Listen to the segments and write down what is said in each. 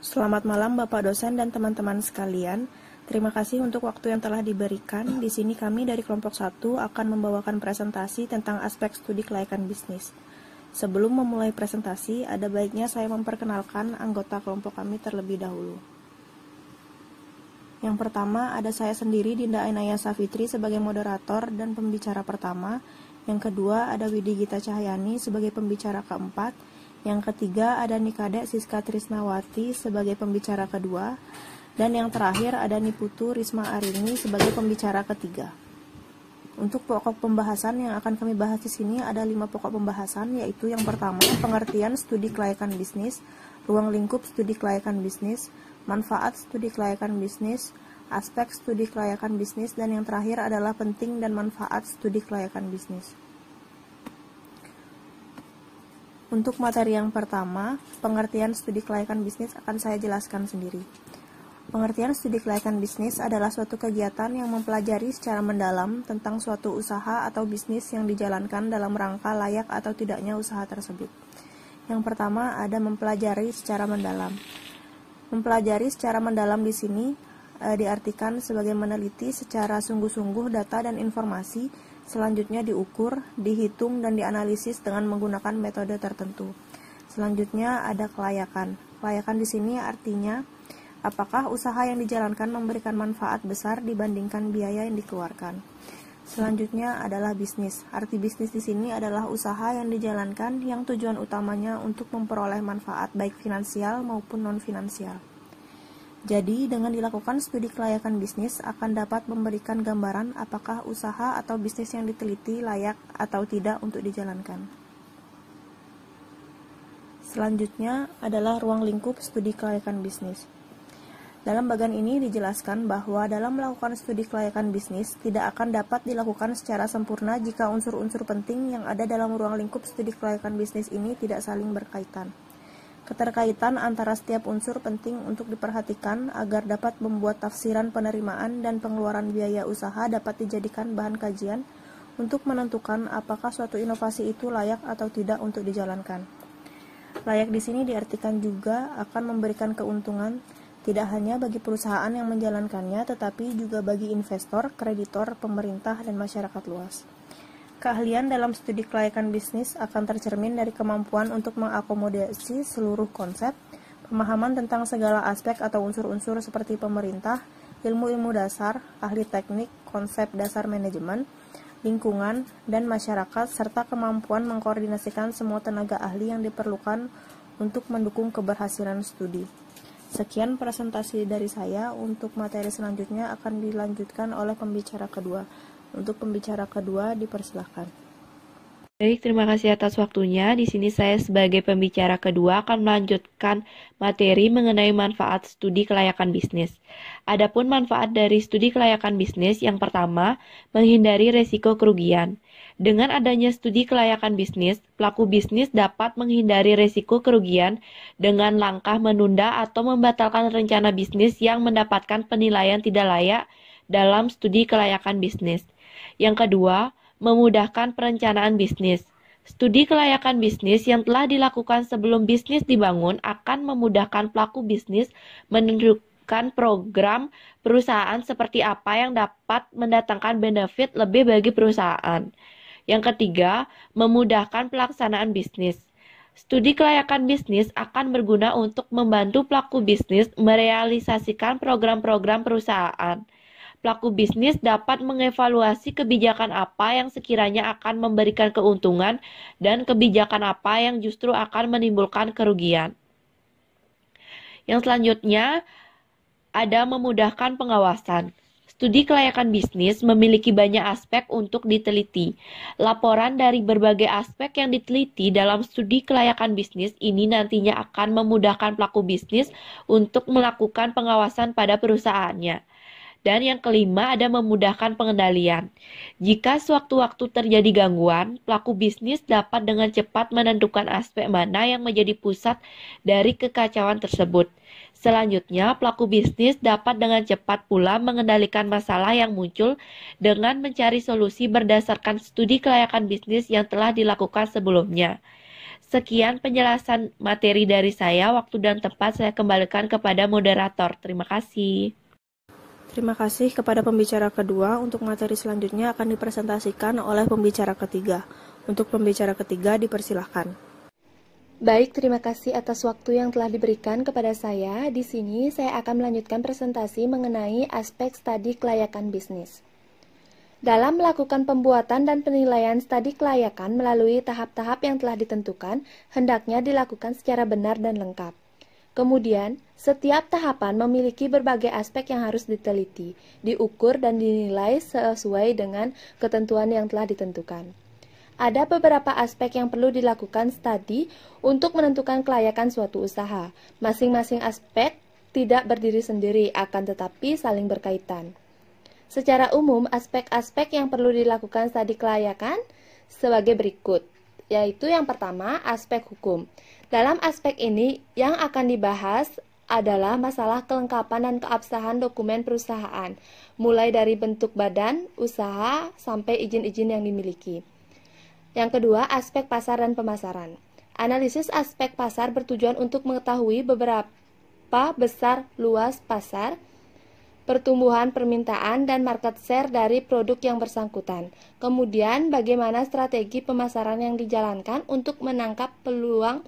Selamat malam Bapak dosen dan teman-teman sekalian. Terima kasih untuk waktu yang telah diberikan. Di sini kami dari kelompok 1 akan membawakan presentasi tentang aspek studi kelayakan bisnis. Sebelum memulai presentasi, ada baiknya saya memperkenalkan anggota kelompok kami terlebih dahulu. Yang pertama, ada saya sendiri, Dinda Ainaya Safitri, sebagai moderator dan pembicara pertama. Yang kedua, ada Widi Gita Cahyani sebagai pembicara keempat. Yang ketiga, ada Nikadek Siska Trisnawati sebagai pembicara kedua. Dan yang terakhir, ada Niputu Risma Arini sebagai pembicara ketiga. Untuk pokok pembahasan yang akan kami bahas di sini ada 5 pokok pembahasan, yaitu yang pertama, pengertian studi kelayakan bisnis, ruang lingkup studi kelayakan bisnis, manfaat studi kelayakan bisnis, aspek studi kelayakan bisnis, dan yang terakhir adalah penting dan manfaat studi kelayakan bisnis. Untuk materi yang pertama, pengertian studi kelayakan bisnis akan saya jelaskan sendiri. Pengertian studi kelayakan bisnis adalah suatu kegiatan yang mempelajari secara mendalam tentang suatu usaha atau bisnis yang dijalankan dalam rangka layak atau tidaknya usaha tersebut. Yang pertama ada mempelajari secara mendalam. Mempelajari secara mendalam di sini diartikan sebagai meneliti secara sungguh-sungguh data dan informasi, selanjutnya diukur, dihitung, dan dianalisis dengan menggunakan metode tertentu. Selanjutnya ada kelayakan. Kelayakan di sini artinya apakah usaha yang dijalankan memberikan manfaat besar dibandingkan biaya yang dikeluarkan. Selanjutnya adalah bisnis. Arti bisnis di sini adalah usaha yang dijalankan yang tujuan utamanya untuk memperoleh manfaat baik finansial maupun non-finansial. Jadi, dengan dilakukan studi kelayakan bisnis akan dapat memberikan gambaran apakah usaha atau bisnis yang diteliti layak atau tidak untuk dijalankan. Selanjutnya adalah ruang lingkup studi kelayakan bisnis. Dalam bagian ini dijelaskan bahwa dalam melakukan studi kelayakan bisnis tidak akan dapat dilakukan secara sempurna jika unsur-unsur penting yang ada dalam ruang lingkup studi kelayakan bisnis ini tidak saling berkaitan. Keterkaitan antara setiap unsur penting untuk diperhatikan agar dapat membuat tafsiran penerimaan dan pengeluaran biaya usaha dapat dijadikan bahan kajian untuk menentukan apakah suatu inovasi itu layak atau tidak untuk dijalankan. Layak di sini diartikan juga akan memberikan keuntungan tidak hanya bagi perusahaan yang menjalankannya, tetapi juga bagi investor, kreditor, pemerintah, dan masyarakat luas. Keahlian dalam studi kelayakan bisnis akan tercermin dari kemampuan untuk mengakomodasi seluruh konsep, pemahaman tentang segala aspek atau unsur-unsur seperti pemerintah, ilmu-ilmu dasar, ahli teknik, konsep dasar manajemen, lingkungan, dan masyarakat, serta kemampuan mengkoordinasikan semua tenaga ahli yang diperlukan untuk mendukung keberhasilan studi. Sekian presentasi dari saya. Untuk materi selanjutnya akan dilanjutkan oleh pembicara kedua. Untuk pembicara kedua dipersilahkan. Baik, terima kasih atas waktunya. Di sini saya sebagai pembicara kedua akan melanjutkan materi mengenai manfaat studi kelayakan bisnis. Adapun manfaat dari studi kelayakan bisnis, yang pertama, menghindari resiko kerugian. Dengan adanya studi kelayakan bisnis, pelaku bisnis dapat menghindari resiko kerugian dengan langkah menunda atau membatalkan rencana bisnis yang mendapatkan penilaian tidak layak dalam studi kelayakan bisnis. Yang kedua, memudahkan perencanaan bisnis. Studi kelayakan bisnis yang telah dilakukan sebelum bisnis dibangun akan memudahkan pelaku bisnis menentukan program perusahaan seperti apa yang dapat mendatangkan benefit lebih bagi perusahaan. Yang ketiga, memudahkan pelaksanaan bisnis. Studi kelayakan bisnis akan berguna untuk membantu pelaku bisnis merealisasikan program-program perusahaan. Pelaku bisnis dapat mengevaluasi kebijakan apa yang sekiranya akan memberikan keuntungan dan kebijakan apa yang justru akan menimbulkan kerugian. Yang selanjutnya ada memudahkan pengawasan. Studi kelayakan bisnis memiliki banyak aspek untuk diteliti. Laporan dari berbagai aspek yang diteliti dalam studi kelayakan bisnis ini nantinya akan memudahkan pelaku bisnis untuk melakukan pengawasan pada perusahaannya. Dan yang kelima ada memudahkan pengendalian. Jika sewaktu-waktu terjadi gangguan, pelaku bisnis dapat dengan cepat menentukan aspek mana yang menjadi pusat dari kekacauan tersebut. Selanjutnya, pelaku bisnis dapat dengan cepat pula mengendalikan masalah yang muncul dengan mencari solusi berdasarkan studi kelayakan bisnis yang telah dilakukan sebelumnya. Sekian penjelasan materi dari saya. Waktu dan tempat saya kembalikan kepada moderator. Terima kasih. Terima kasih kepada pembicara kedua. Untuk materi selanjutnya akan dipresentasikan oleh pembicara ketiga. Untuk pembicara ketiga dipersilahkan. Baik, terima kasih atas waktu yang telah diberikan kepada saya. Di sini saya akan melanjutkan presentasi mengenai aspek studi kelayakan bisnis. Dalam melakukan pembuatan dan penilaian studi kelayakan melalui tahap-tahap yang telah ditentukan, hendaknya dilakukan secara benar dan lengkap. Kemudian, setiap tahapan memiliki berbagai aspek yang harus diteliti, diukur dan dinilai sesuai dengan ketentuan yang telah ditentukan. Ada beberapa aspek yang perlu dilakukan studi untuk menentukan kelayakan suatu usaha. Masing-masing aspek tidak berdiri sendiri, akan tetapi saling berkaitan. Secara umum, aspek-aspek yang perlu dilakukan studi kelayakan sebagai berikut, yaitu yang pertama, aspek hukum. Dalam aspek ini, yang akan dibahas adalah masalah kelengkapan dan keabsahan dokumen perusahaan, mulai dari bentuk badan, usaha, sampai izin-izin yang dimiliki. Yang kedua, aspek pasar dan pemasaran. Analisis aspek pasar bertujuan untuk mengetahui beberapa besar luas pasar, pertumbuhan permintaan, dan market share dari produk yang bersangkutan. Kemudian, bagaimana strategi pemasaran yang dijalankan untuk menangkap peluang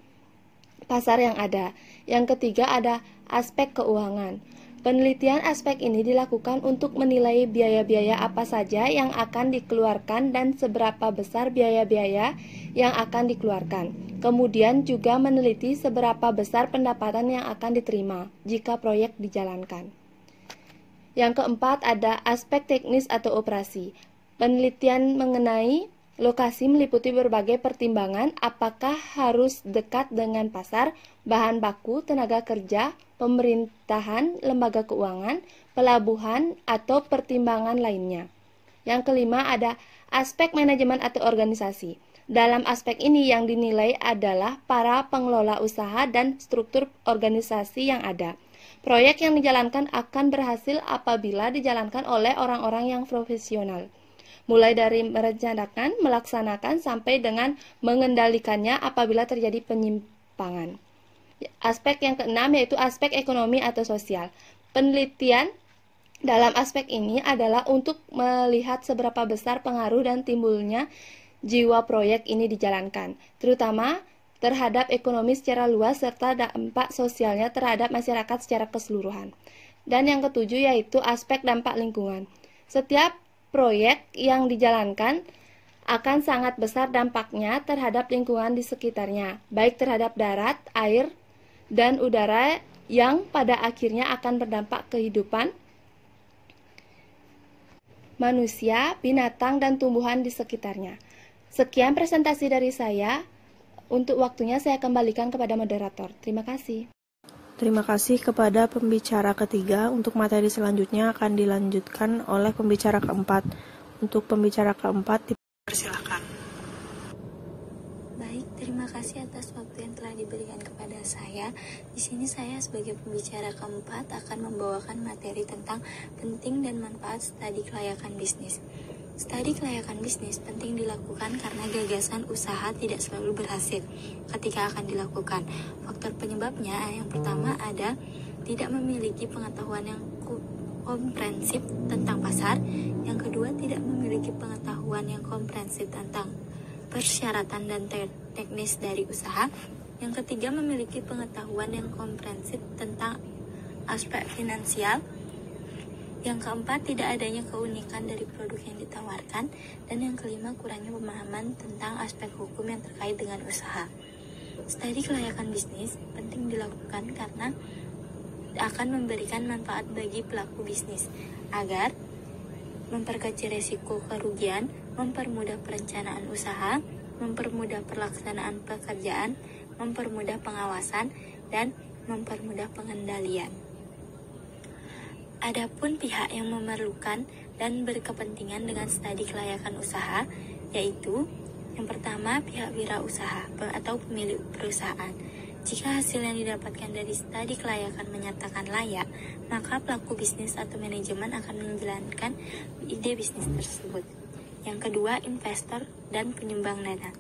pasar yang ada. Yang ketiga ada aspek keuangan. Penelitian aspek ini dilakukan untuk menilai biaya-biaya apa saja yang akan dikeluarkan dan seberapa besar biaya-biaya yang akan dikeluarkan. Kemudian juga meneliti seberapa besar pendapatan yang akan diterima jika proyek dijalankan. Yang keempat ada aspek teknis atau operasi. Penelitian mengenai lokasi meliputi berbagai pertimbangan, apakah harus dekat dengan pasar, bahan baku, tenaga kerja, pemerintahan, lembaga keuangan, pelabuhan, atau pertimbangan lainnya. Yang kelima ada aspek manajemen atau organisasi. Dalam aspek ini yang dinilai adalah para pengelola usaha dan struktur organisasi yang ada. Proyek yang dijalankan akan berhasil apabila dijalankan oleh orang-orang yang profesional. Mulai dari merencanakan, melaksanakan, sampai dengan mengendalikannya apabila terjadi penyimpangan. Aspek yang keenam yaitu aspek ekonomi atau sosial. Penelitian dalam aspek ini adalah untuk melihat seberapa besar pengaruh dan timbulnya jiwa proyek ini dijalankan, terutama terhadap ekonomi secara luas serta dampak sosialnya terhadap masyarakat secara keseluruhan. Dan yang ketujuh yaitu aspek dampak lingkungan. Setiap proyek yang dijalankan akan sangat besar dampaknya terhadap lingkungan di sekitarnya, baik terhadap darat, air, dan udara yang pada akhirnya akan berdampak kehidupan manusia, binatang, dan tumbuhan di sekitarnya. Sekian presentasi dari saya. Untuk waktunya saya kembalikan kepada moderator. Terima kasih. Terima kasih kepada pembicara ketiga. Untuk materi selanjutnya akan dilanjutkan oleh pembicara keempat. Untuk pembicara keempat dipersilakan. Baik, terima kasih atas waktu yang telah diberikan kepada saya. Di sini saya sebagai pembicara keempat akan membawakan materi tentang penting dan manfaat studi kelayakan bisnis. Studi kelayakan bisnis penting dilakukan karena gagasan usaha tidak selalu berhasil ketika akan dilakukan. Faktor penyebabnya yang pertama ada tidak memiliki pengetahuan yang komprehensif tentang pasar. Yang kedua, tidak memiliki pengetahuan yang komprehensif tentang persyaratan dan teknis dari usaha. Yang ketiga, memiliki pengetahuan yang komprehensif tentang aspek finansial. Yang keempat, tidak adanya keunikan dari produk yang ditawarkan. Dan yang kelima, kurangnya pemahaman tentang aspek hukum yang terkait dengan usaha. Studi kelayakan bisnis penting dilakukan karena akan memberikan manfaat bagi pelaku bisnis agar memperkecil risiko kerugian, mempermudah perencanaan usaha, mempermudah pelaksanaan pekerjaan, mempermudah pengawasan, dan mempermudah pengendalian. Adapun pihak yang memerlukan dan berkepentingan dengan studi kelayakan usaha, yaitu yang pertama, pihak wirausaha atau pemilik perusahaan. Jika hasil yang didapatkan dari studi kelayakan menyatakan layak, maka pelaku bisnis atau manajemen akan menjalankan ide bisnis tersebut. Yang kedua, investor dan penyumbang dana.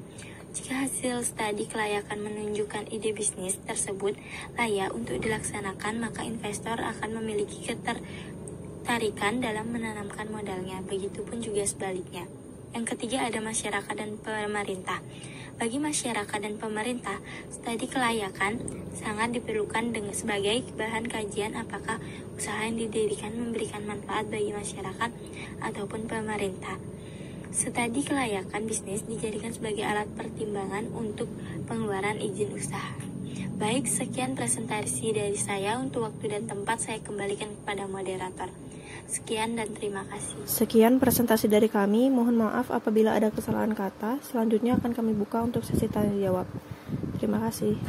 Jika hasil studi kelayakan menunjukkan ide bisnis tersebut layak untuk dilaksanakan, maka investor akan memiliki ketertarikan dalam menanamkan modalnya. Begitupun juga sebaliknya. Yang ketiga ada masyarakat dan pemerintah. Bagi masyarakat dan pemerintah, studi kelayakan sangat diperlukan sebagai bahan kajian apakah usaha yang didirikan memberikan manfaat bagi masyarakat ataupun pemerintah. Studi kelayakan bisnis dijadikan sebagai alat pertimbangan untuk pengeluaran izin usaha. Baik, sekian presentasi dari saya. Untuk waktu dan tempat saya kembalikan kepada moderator. Sekian dan terima kasih. Sekian presentasi dari kami. Mohon maaf apabila ada kesalahan kata. Selanjutnya akan kami buka untuk sesi tanya jawab. Terima kasih.